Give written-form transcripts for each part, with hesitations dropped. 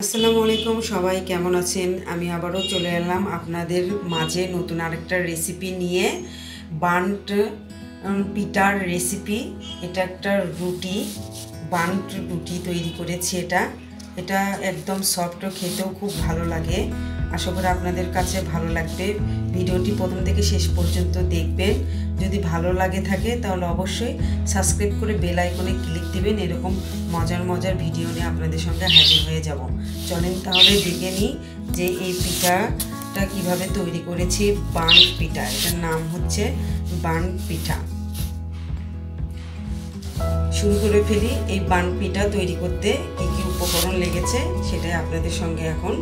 আসসালামু আলাইকুম, সবাই কেমন আছেন? আমি আবারও চলে এলাম আপনাদের মাঝে নতুন আরেকটা রেসিপি নিয়ে। বান্ট পিঠার রেসিপি। এটা একটা রুটি, বান্ট রুটি তৈরি করেছি। এটা একদম সফট, খেতেও খুব ভালো লাগে। আশা করি আপনাদের কাছে ভালো লাগবে। ভিডিওটি প্রথম থেকে শেষ পর্যন্ত দেখবেন। যদি ভালো লাগে থাকে তাহলে অবশ্যই সাবস্ক্রাইব করে বেল আইকনে ক্লিক দিবেন। এরকম মজার মজার ভিডিও নিয়ে আপনাদের সঙ্গে হাজির হয়ে যাব। চলেন তাহলে দেখে নিই যে এই পিঠাটা কিভাবে তৈরি করেছি। বান্ট পিঠা, এটার নাম হচ্ছে বান্ট পিঠা। শুরু করে ফেলি। এই বান্ট পিঠা তৈরি করতে কি কি উপকরণ লেগেছে সেটাই আপনাদের সঙ্গে এখন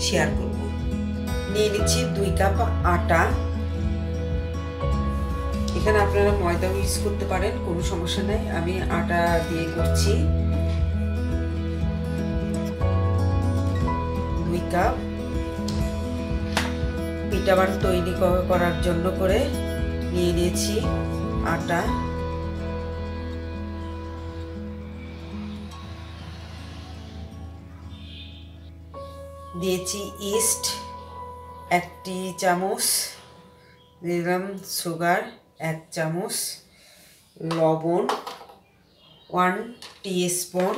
শেয়ার করব। নিয়ে নিচ্ছি 2 কাপ আটা। এখানে আপনারা ময়দাও ইউজ করতে পারেন, কোনো সমস্যা নেই। আমি আটা দিয়ে করছি। 2 কাপ পিঠা বান তৈরি করার জন্য করে নিয়ে নিয়েছি আটা। দিয়েছি ইস্ট 1 চামচ, দিলাম সুগার 1 চামচ, লবণ 1 টিস্পুন,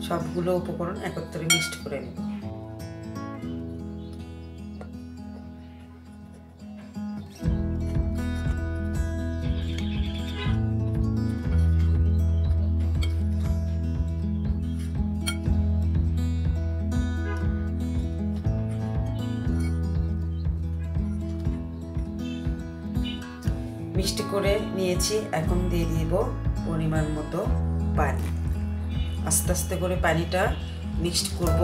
সবগুলো উপকরণ একত্রে মিক্সড করে নেব। মিক্সড করে নিয়েছি। এখন দিয়ে দিব পরিমাণ মতো পানি। আস্তে আস্তে করে পানিটা মিক্সড করব,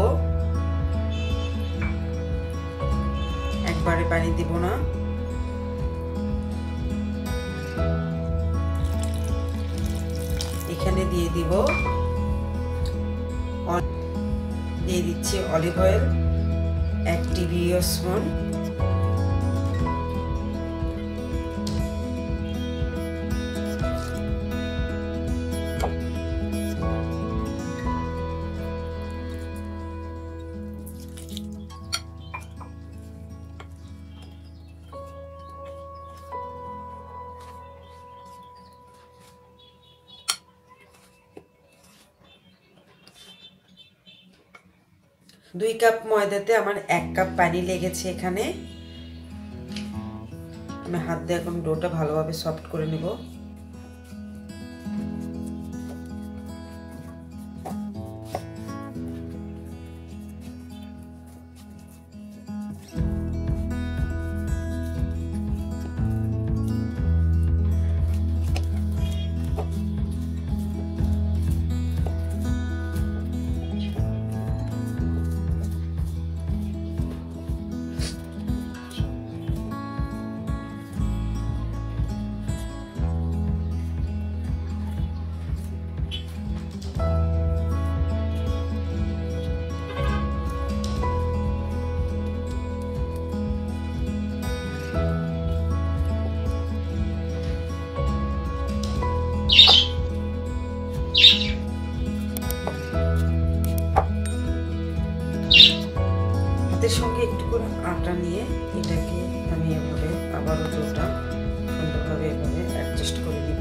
একবারে পানি দিব না। এখানে দিয়ে দিচ্ছি অলিভ অয়েল 1 টেবিল স্পুন, দুই কাপ ময়দাতে আমার 1 কাপ পানি লেগেছে। এখানে আমি হাত দিয়ে এখন ডোটা ভালোভাবে সফট করে নেব। হাতের সঙ্গে একটু করে আটা নিয়ে এটাকে আমি এভাবে আবারও ডোটা সুন্দরভাবে এভাবে অ্যাডজাস্ট করে দিব।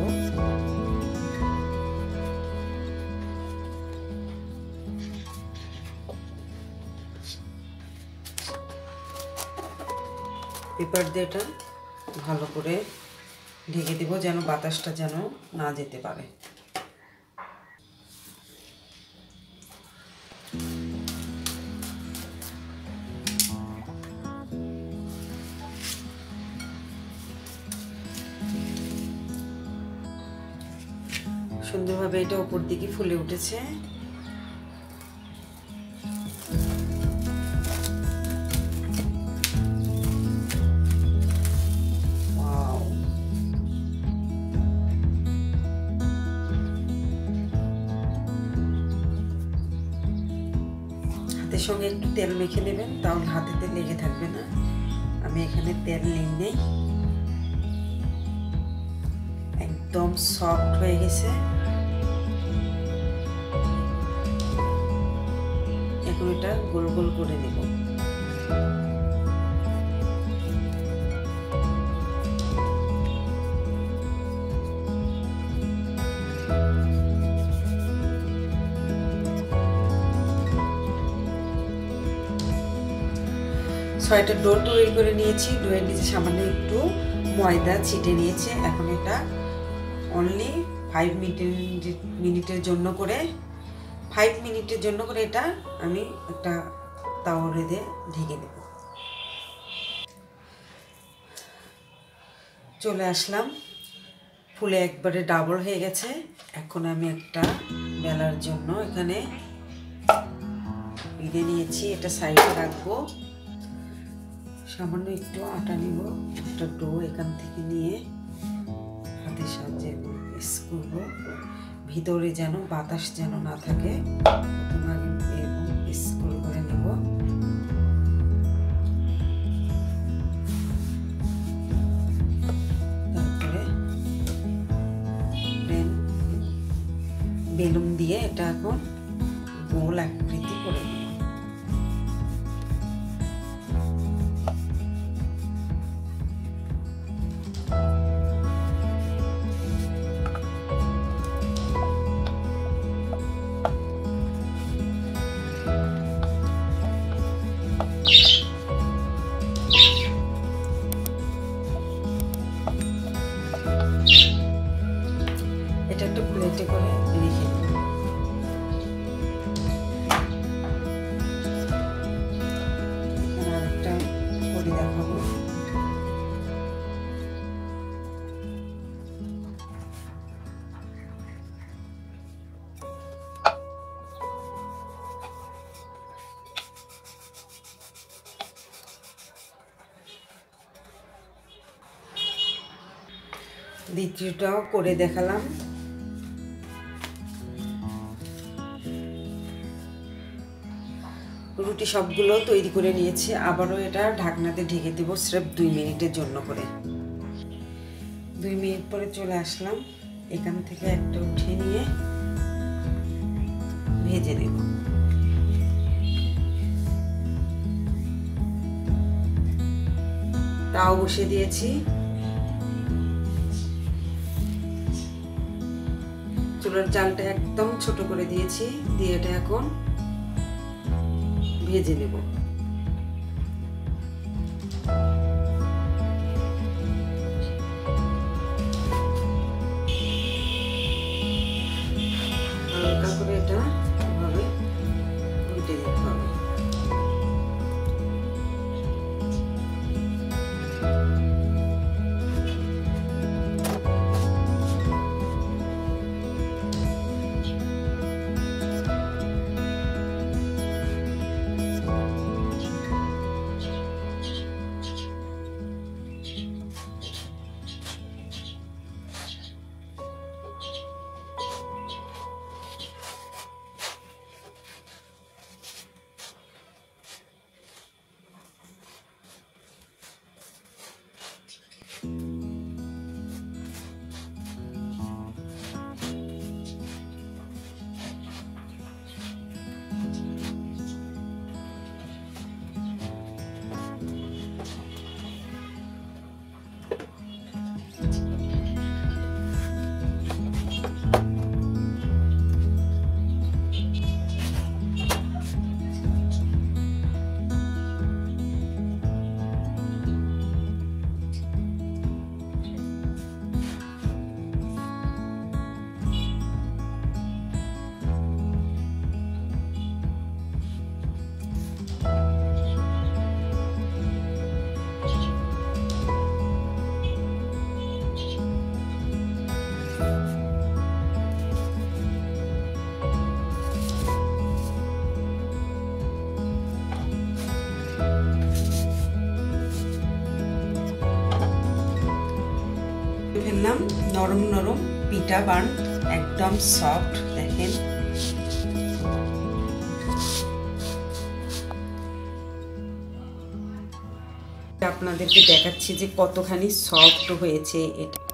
পেপার দিয়ে এটা ভালো করে ঢেকে দেব, যেন বাতাসটা যেন না যেতে পারে। সুন্দরভাবে এটা উপর দিকে ফুলে উঠেছে। হাতের সঙ্গে একটু তেল মেখে নেবেন, তাহলে হাতেতে লেগে থাকবে না। আমি এখানে তেল নেই। একদম সফট হয়ে গেছে। এখন এটা গোল গোল করে নেব। ছয়টা ডো তৈরি করে নিয়েছি। ডোয়ের নিচে সামান্য একটু ময়দা ছিটে নিয়েছে। এখন এটা অনলি 5 মিনিটের জন্য করে এটা আমি একটা তাওয়া দিয়ে ঢেকে দেব। চলে আসলাম, ফুলে একবারে ডাবল হয়ে গেছে। এখন আমি একটা বেলার জন্য এখানে বেঁধে নিয়েছি, এটা সাইডে রাখবো। সামান্য একটু আটা নিব, একটা ডো এখান থেকে নিয়ে হাতের সাহায্যে প্রেস করব, ভিতরে যেন বাতাস যেন না থাকে। প্রথমে আগে প্রেস করে নেব। তারপরে বেলুন দিয়ে এটা এখন গোল আকৃতি করে নেব। এটা একটা প্লেটে করে রেখে দেব। এখানে আরেকটা করে দেখাবো। দ্বিতীয়টাও করে দেখালাম। রুটি সবগুলো তৈরি করে নিয়েছি। আবারও এটা ঢাকনাতে ঢেকে দেবো স্রেফ 2 মিনিটের জন্য করে। 2 মিনিট পরে চলে আসলাম, এখান থেকে একটা উঠিয়ে নিয়ে ভেজে নেব। তাও বসিয়ে দিয়েছি, চুলার জালটা একদম ছোট করে দিয়েছি, দিয়ে এটা এখন ভেজে নেব। হালকা করে এটা এভাবে উল্টে দিতে হবে। ফেললাম নরম নরম পিঠা বান, একদম সফট। দেখেন আপনাদেরকে দেখাচ্ছি যে কতখানি সফট হয়েছে এটা।